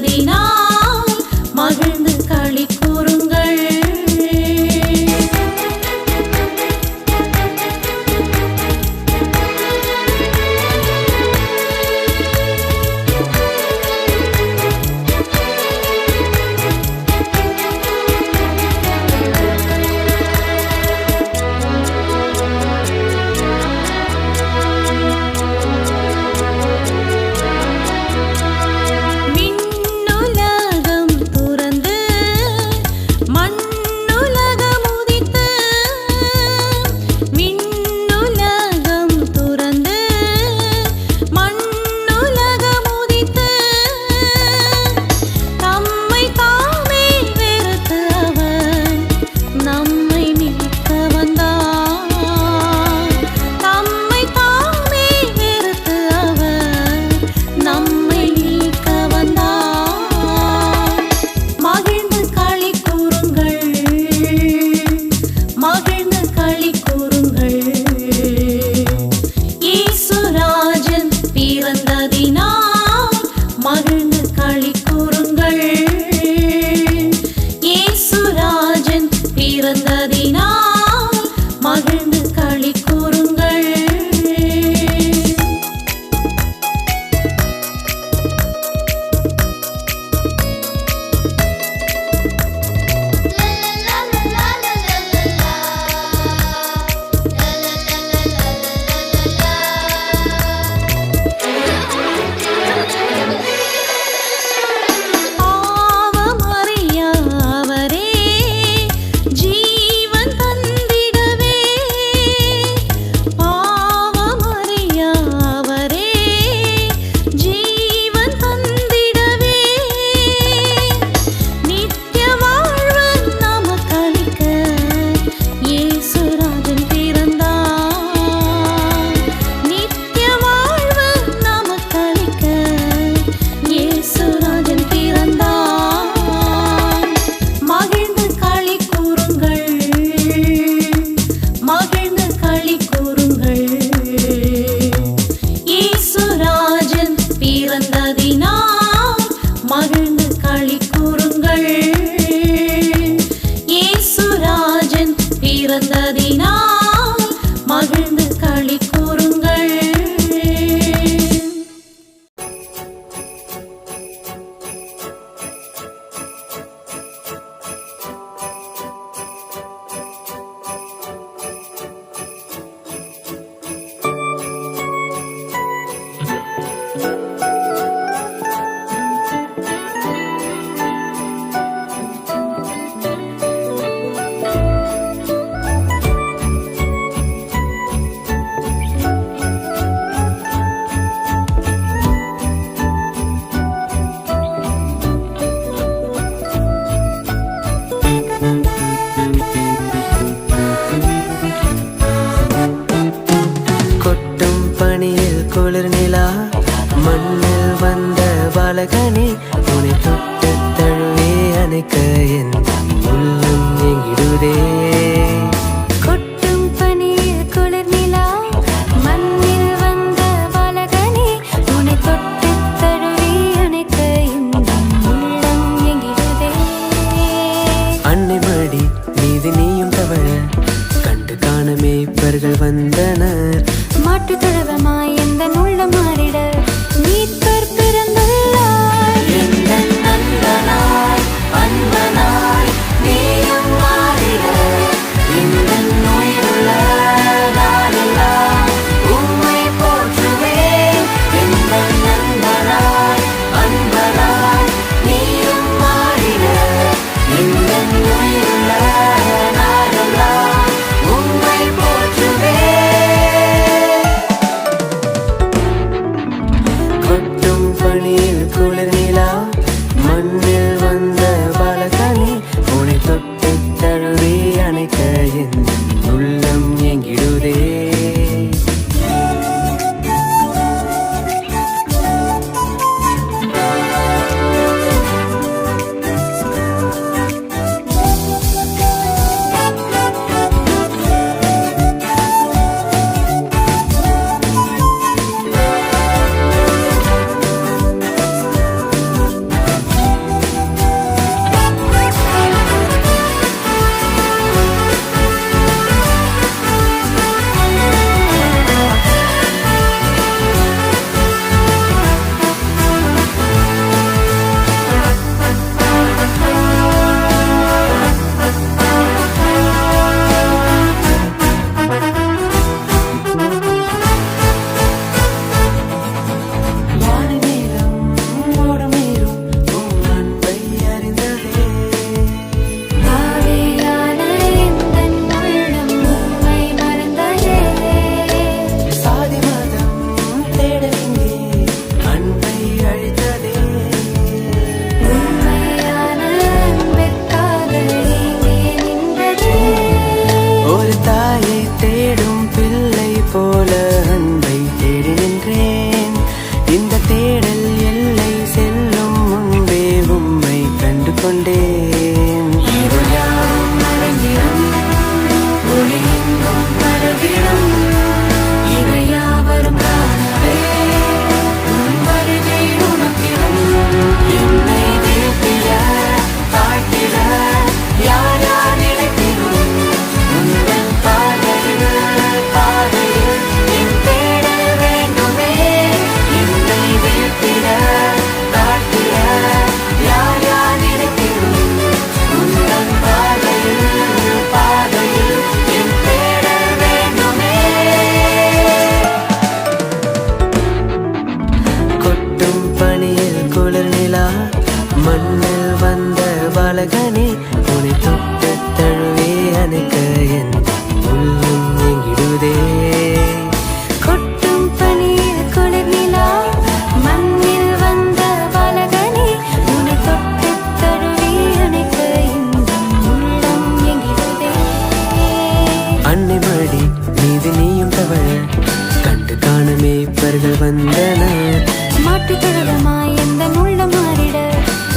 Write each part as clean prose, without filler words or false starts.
பிறந்ததினால் மகிழ்ந்து களி கூறுங்கள். மகிழ்ந்து களி கூறுங்கள். இயேசுராஜன் பிறந்ததினால் மகிழ்ந்து களி கூறுங்கள். மகிழ்ந்து களி கூறுங்கள். இயேசுராஜன் பிறந்ததினால் மகிழ்ந்து களி கூறுங்கள். குளிர் நிலா மண்ணில் வந்த பாலகனே உன்னை தொட்டு தழுவி அணைக்க என் உள்ளம் எங்கிடுதே. கொட்டும் பனியில் குளிர் நிலா மண்ணில் வந்த பாலகனே உன்னை தொட்டு தழுவி அணைக்க என் உள்ளம் எங்கிடுதே. அன்னை மடி மீது நீயும் தவழ கண்டு காண மேய்ப்பர்கள் வந்தனர். மாட்டு தொழுவமாய் எந்த உள்ளம் மாறிட மீட்பர் பிறந்துள்ளார். எந்த நண்பனாய் அன்பனாய் நீயும் மாறிட இந்த நோயுள்ள நாளெல்லாம் உம்மை போற்றுவேன். எந்த நண்பனாய் அன்பனாய் நீயும் மாறிட இந்த நோயுள்ள நாளெல்லாம் உம்மை போற்றுவேன். கொண்டேன். இருள் யாவும் மறைந்திடும், ஒளி எங்கும் பரவிடும். இவை யாவரும் காணவே உன் வருகை உணர்த்திடும். என்னை வீழ்த்திட தாழ்த்திட யார் யார் நினைத்திடும். உங்கள் பாதையில் என் தேடல் வேண்டுமே. என்னை வீழ்த்திட தாழ்த்திட யார் யார் நினைத்திடும். உங்கள் பாதையில் என் தேடல் வேண்டுமே. கொட்டும் பனியில் குளிர் நிலா, மண்ணில் வந்த பாலகனே, உன்னை தொட்டு தழுவி அணைக்க என் உள்ளம் எங்கிடுதே. கொட்டும் பனியில் குளிர் நிலா, மண்ணில் வந்த பாலகனே, உன்னை தொட்டு தழுவி அணைக்க இன்பம் உள்ளம் எங்கிடுதே. அன்னை மடி மீது நீயும் தவழ கண்டு காண மேய்ப்பர்கள் வந்தனர். மாட்டுத் தொழுவமாய் எந்தன் உள்ளம் மாறிட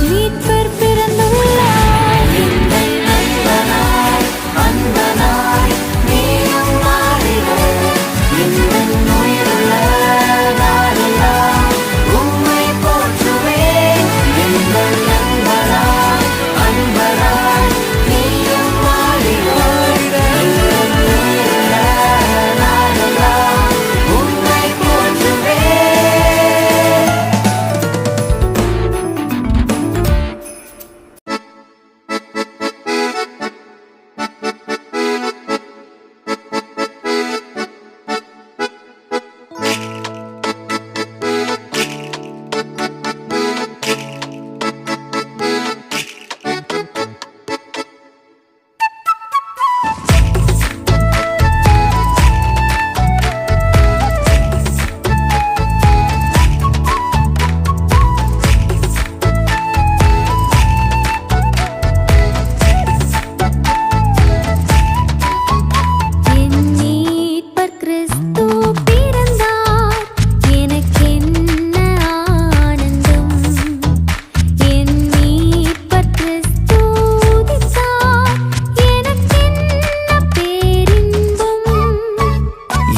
மீட்பர் பிறந்துள்ளார். எங்கள் நண்பனாய் அன்பனாய் நீயும் மாறிட. எங்கள் உயிருள்ள நாளெல்லாம் உம்மை போற்றுவேன். எங்கள் நண்பனாய் அன்பனாய் நீயும் மாறிட. எங்கள் உயிருள்ள நாளெல்லாம் உம்மை போற்றுவேன். என் மீட்பர் கிறிஸ்து பிறந்தார், எனக்கென்ன ஆனந்தம். என் மீட்பர் கிறிஸ்து உதித்தார், எனக்கென்ன பேரின்பம்.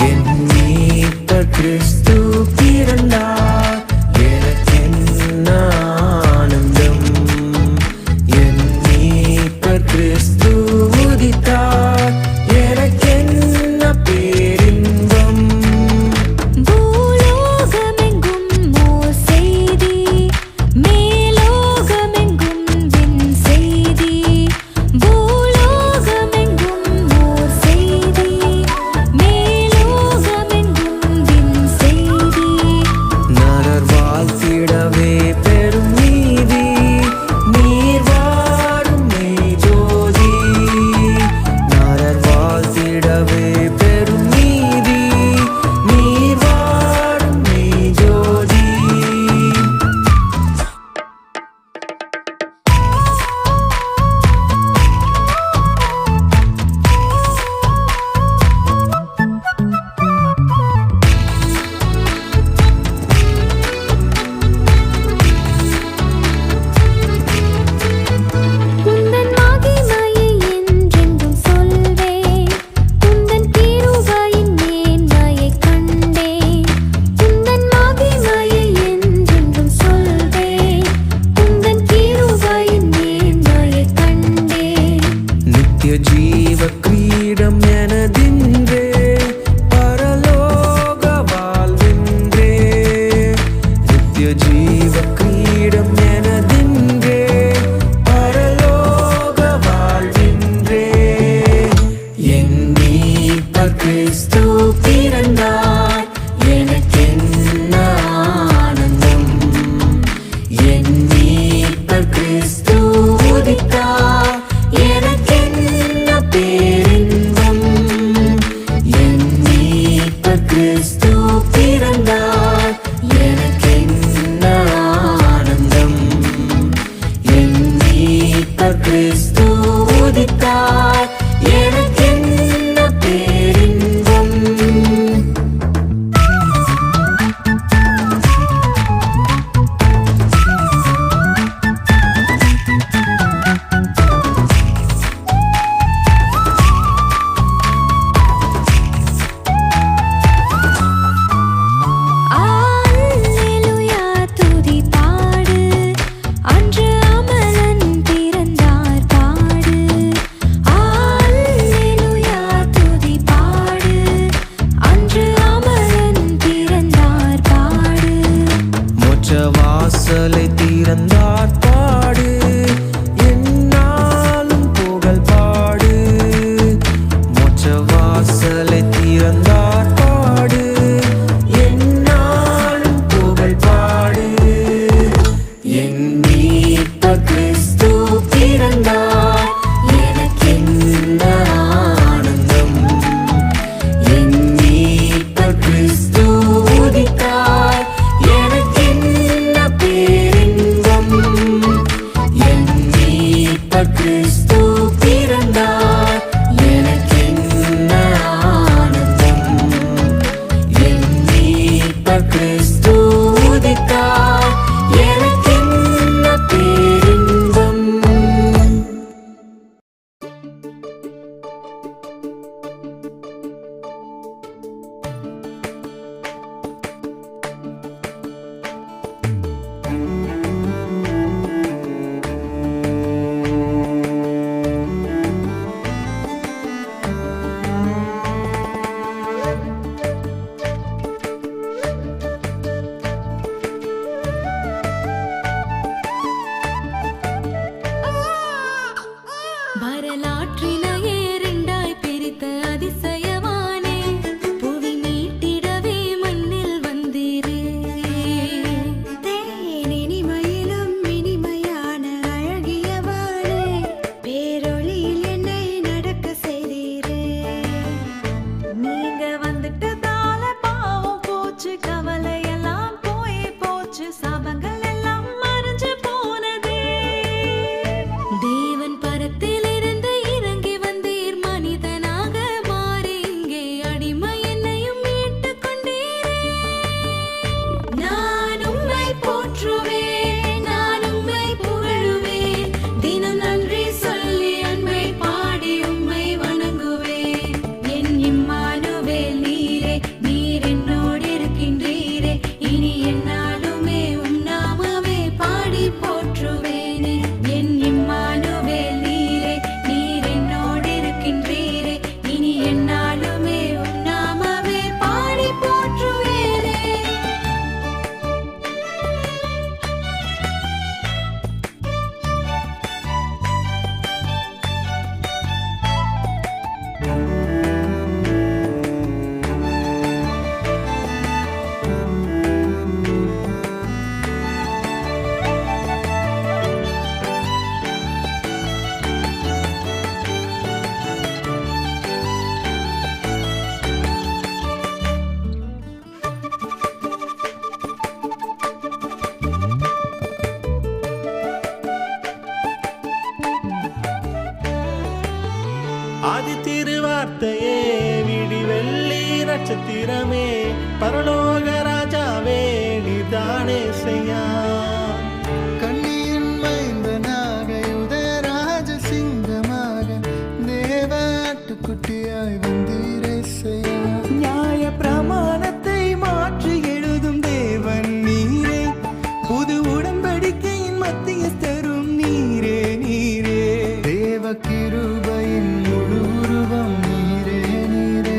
என் மீட்பர் கிறிஸ்து பிறந்தார், எனக்கென்ன ஆனந்தம். என் மீட்பர் கிறிஸ்து உதித்தார், எனக்கென்ன பேரின்பம். பூலோகமெங்கும் ஓர் செய்தி, மேலோகமெங்கும் விண் செய்தி. பூலோகமெங்கும் ஓர் செய்தி, மேலோகமெங்கும் விண் செய்தி. நரர் வாழ்த்திடவே பெரும் நீதி, நீர் வாரும் மெய் ஜோதி. நரர் வாழ்த்திடவே பெரும் நீதி, நீர் வாரும் மெய் ஜோதி. உந்தன் மகிமையை என்றென்றும் சொல்வேன், உந்தன் கிருபையின் மேன்மையைக் கண்டேன். உந்தன் மகிமையை என்றென்றும் சொல்வேன், உந்தன் கிருபையின் மேன்மையைக் கண்டேன். நித்திய ஜீவ கிரீடம் எனதின்றே, பரலோக வாழ்வென்றே. நித்திய ஜீவ கிரீடம் எனதின்றே, பரலோக வாழ்வென்றே. என் மீட்பர் கிறிஸ்து பிறந்தார், எனக்கென்ன ஆனந்தம். என் மீட்பர் கிறிஸ்து உதித்தார், எனக்கென்ன பேரின்பம். என் மீட்பர் கிறிஸ்து பிறந்தார், எனக்கென்ன ஆனந்தம். என் மீட்பர் கிறிஸ்து உதித்தார், எனக்கென்ன பேரின்பம். மீட்பர் கிறிஸ்து பிறந்தார் எனக்கென்ன ஆனந்தம் என் மீட்பர் கிறிஸ்து உதித்தார் எனக்கென்ன பேரின்பம் வரலாற்றினையே இரண்டாய் பிரித்த அதிசயமானே புவி மீட்டிடவே மண்ணில் வந்தீரே தேனினிமையிலும் இனிமையான அழகியவானே பேரொளியில் என்னை நடக்க செய்தீரே நீங்க வந்துட்டதால பாவம் போச்சு கவலை எல்லாம் போய் போச்சு சாபங்கள் எல்லாம் மறைஞ்சு போனதே தேவன் பரத்திலிருந்து இறங்கி வந்தீர் மனிதனாக மாறி இங்கே அடிமை என்னையும் மீட்டுக் கொண்டீரே நான் உம்மை போற்றுவேன் நான் உம்மை புகழுவேன் தினம் நன்றி சொல்லி அன்பை பாடி உம்மை வணங்குவேன் என் இம்மானுவேல் நீரே நீர் என்னோடு இருக்கின்றீரே இனி என்னாலுமே உம் நாமமே பாடி போற்றுவேனே என் இம்மானுவேல் நீரே நீர் என்னோடு இருக்கின்றீரே இனி என்னாலுமே உம் நாமமே பாடி போற்றுவேனே ஆதி திருவார்த்தையே விடிவெள்ளி நட்சத்திரமே பரலோக ராஜாவே நீதானே செய்யா கண்ணியின் மைந்தனாக யுதராஜ சிங்கமாக தேவாட்டுக்குட்டியாய் வந்தீரேசையா நியாய பிரமாணத்தை மாற்றி எழுதும் தேவன் நீரே புது உடன்படிக்கையின் மத்தியஸ்தரும் நீரே நீரே தேவ கிருபையின் முழு உருவம் நீரே நீரே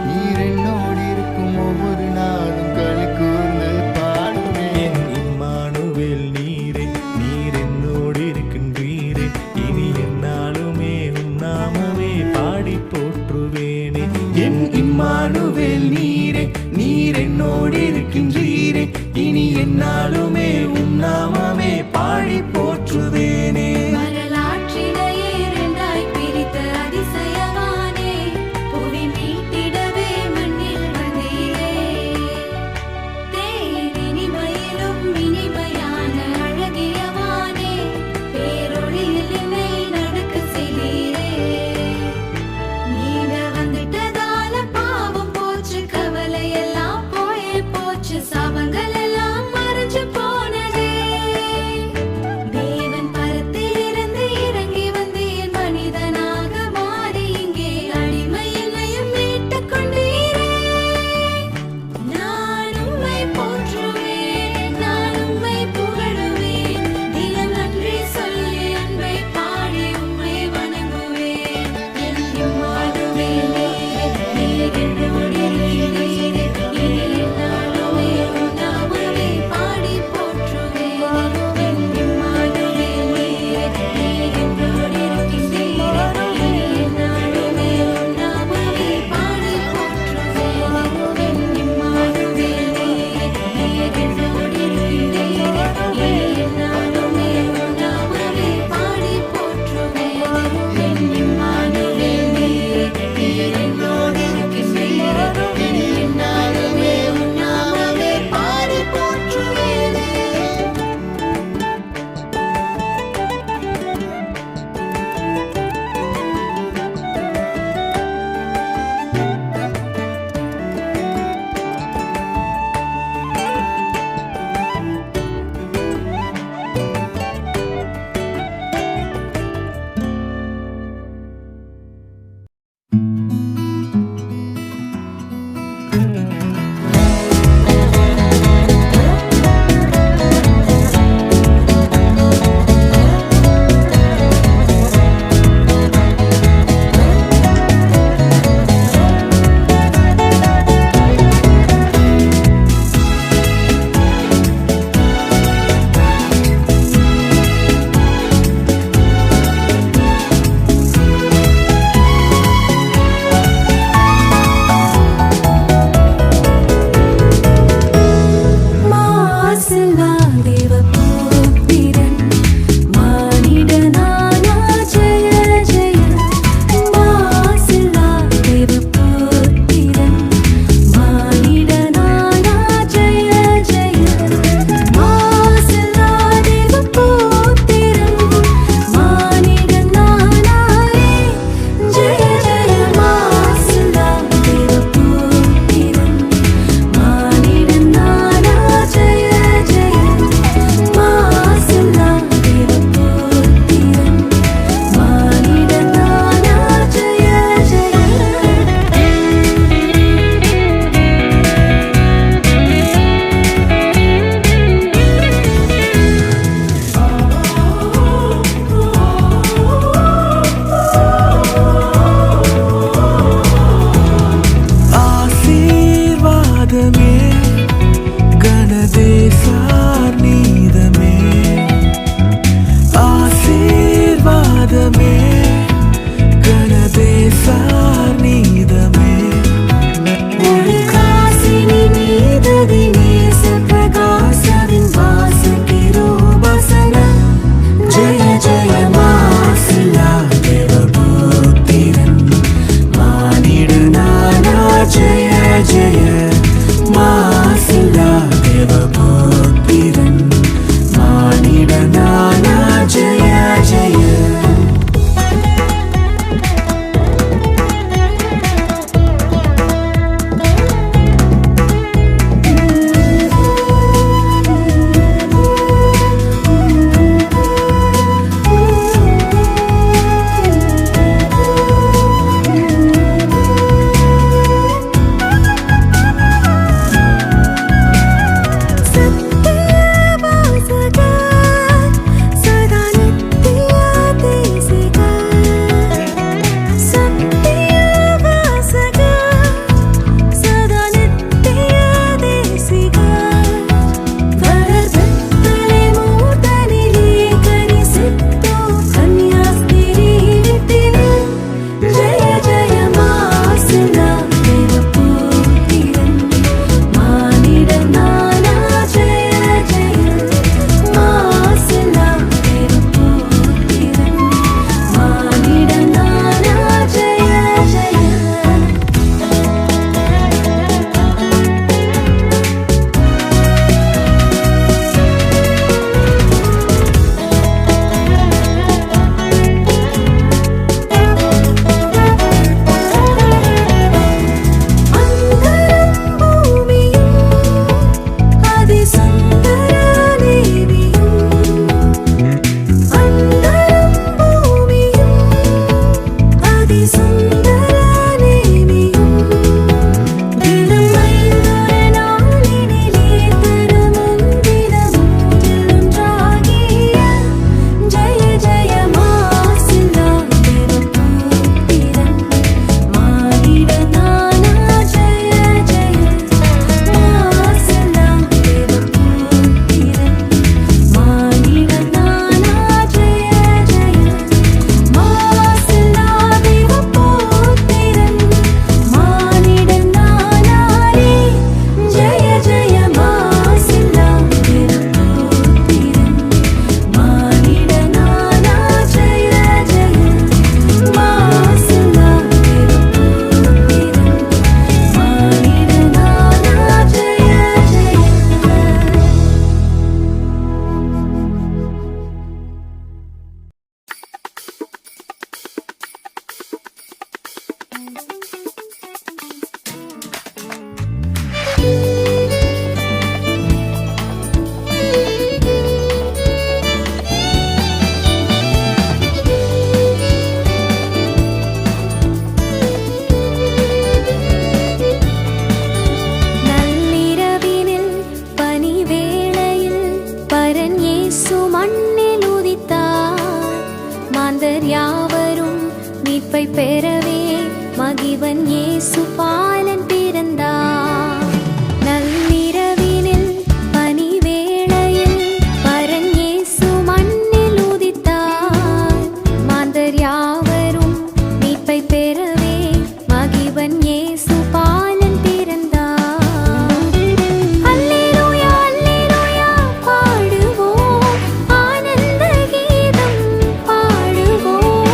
நீர் என்னோடு இருக்கும் ஒவ்வொரு நாளும் களி கூர்ந்து பாடுவேன் என் இம்மானுவேல் நீரே நீர் என்னோடு இருக்கின்றீரே இனி என்னாலுமே உம் நாமமே பாடி போற்றுவேனே என் இம்மானுவேல் நீரே நீர் என்னோடு இருக்கின்றீரே இனி என்னாலுமே உம் நாமமே பாடி போற்றுவேனே வரலாற்றினையே இரண்டாய் பிரித்த அதிசயமானே புவி மீட்டிடவே மண்ணில் வந்தீரே தேனினிமையிலும் இனிமையான அழகியவானே பேரொளியில் என்னை நடக்க செய்தீரே நீங்க வந்துட்டதால பாவம் போச்சு கவலை எல்லாம் போய் போச்சு சாபங்கள் எல்லாம் மறைஞ்சு போனதே தேவன் பரத்தில் மாந்தர் யாவரும் மீட்பை பெறவே மகிவன் இயேசு பாலன் பிறந்தார். நள்ளிரவினில் பனிவேளையில் பரன் இயேசு மண்ணில் உதித்தார். மாந்தர் யாவரும் மீட்பை பெறவே மகிவன் இயேசு பாலன் பிறந்தார். அல்லேலூயா அல்லேலூயா பாடுவோம், ஆனந்த கீதம் பாடுவோம்.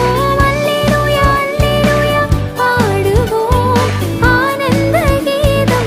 அல்லேலூயா அல்லேலூயா பாடுவோம், ஆனந்த கீதம்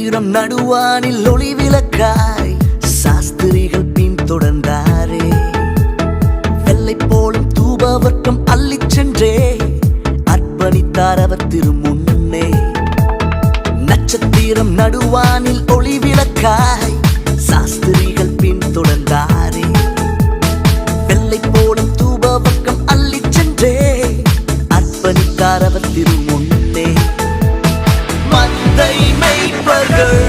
நட்சத்திரம் நடுவானில் ஒளி விளக்காய் சாஸ்திரிகள் பின்தொடர்ந்தாரே. வெள்ளை போலும் தூபவர்க்கம் அள்ளிச் சென்றே அர்ப்பணித்தார் அவர் திருமுன்னே. நட்சத்திரம் நடுவானில் ஒளி விளக்காய் சாஸ்திரிகள் பின்தொடர்ந்தாரே. வெள்ளை போலும் தூபவர்க்கம் அள்ளிச் சென்றே அர்ப்பணித்தார் அவர் திருமுன்னே. மந்தை மேய்ப்பர்கள்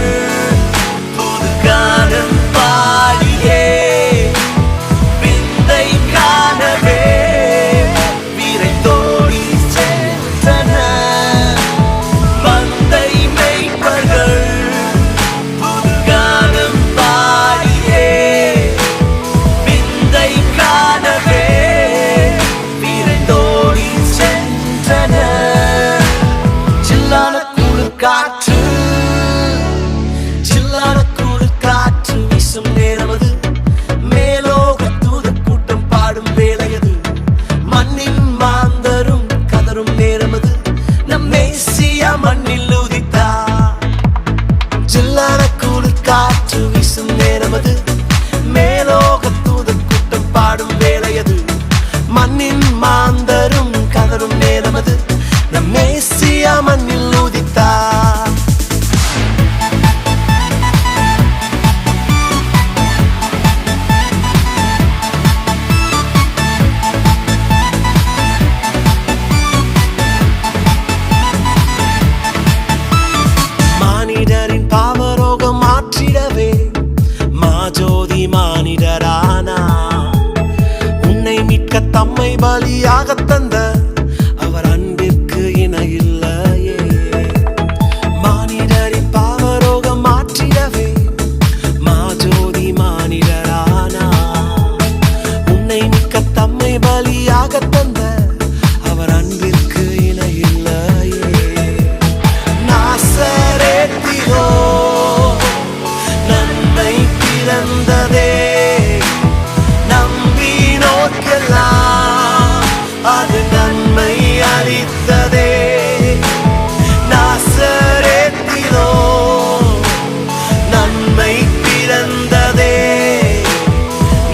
புது கானம் பாடியே விந்தை காணவே விரைந்தோடி சென்றனர். மந்தை மேய்ப்பர்கள் புது கானம் பாடியே விந்தை காணவே விரைந்தோடி சென்றனர். சில்லான காற்று சில்லான குளிர் காற்று வீசும் நேரமது. மேலோக தூதர் கூட்டம் பாடும் வேளையது. மண்ணின் மாந்தரும் கதரும் நேரமது. நம் மேசியா மண்ணில் உதித்தார். சில்லான குளிர் காற்று வீசும் நேரமது. மேலோக தூதர் கூட்டம் பாடும் வேளையது. மண்ணின் மாந்தரும் கதரும் நேரமது. நம் மேசியா மண்ணில் உதித்தார். மானிடரின் பாவரோகம் மாற்றிடவே மாஜோதி மானிடரானா. உன்னை மீட்க தம்மை பலியாக தந்த அவர் அன்பிற்கு இணையில்லையே. மானிடரின் பாவரோகம் மாற்றிடவே மாஜோதி மானிடரானா. உன்னை மீட்க தம்மை பலியாக தந்த அவர் அன்பிற்கு இணையில்லையே. நாசரேத்திலோ நன்மை பிறந்ததே. நம்பினோர்க்கெல்லாம் அது நன்மை அளித்ததே. நாசரேத்திலோ நன்மை பிறந்ததே.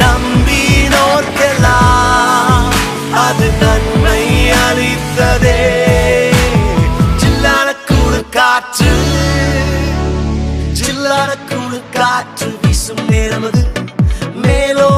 நம்பினோர்க்கெல்லாம் அது நன்மை அளித்ததே. சில்லான குளிர் காற்று சில்லான குளிர் காற்று வீசும் நேரமது. மேலோ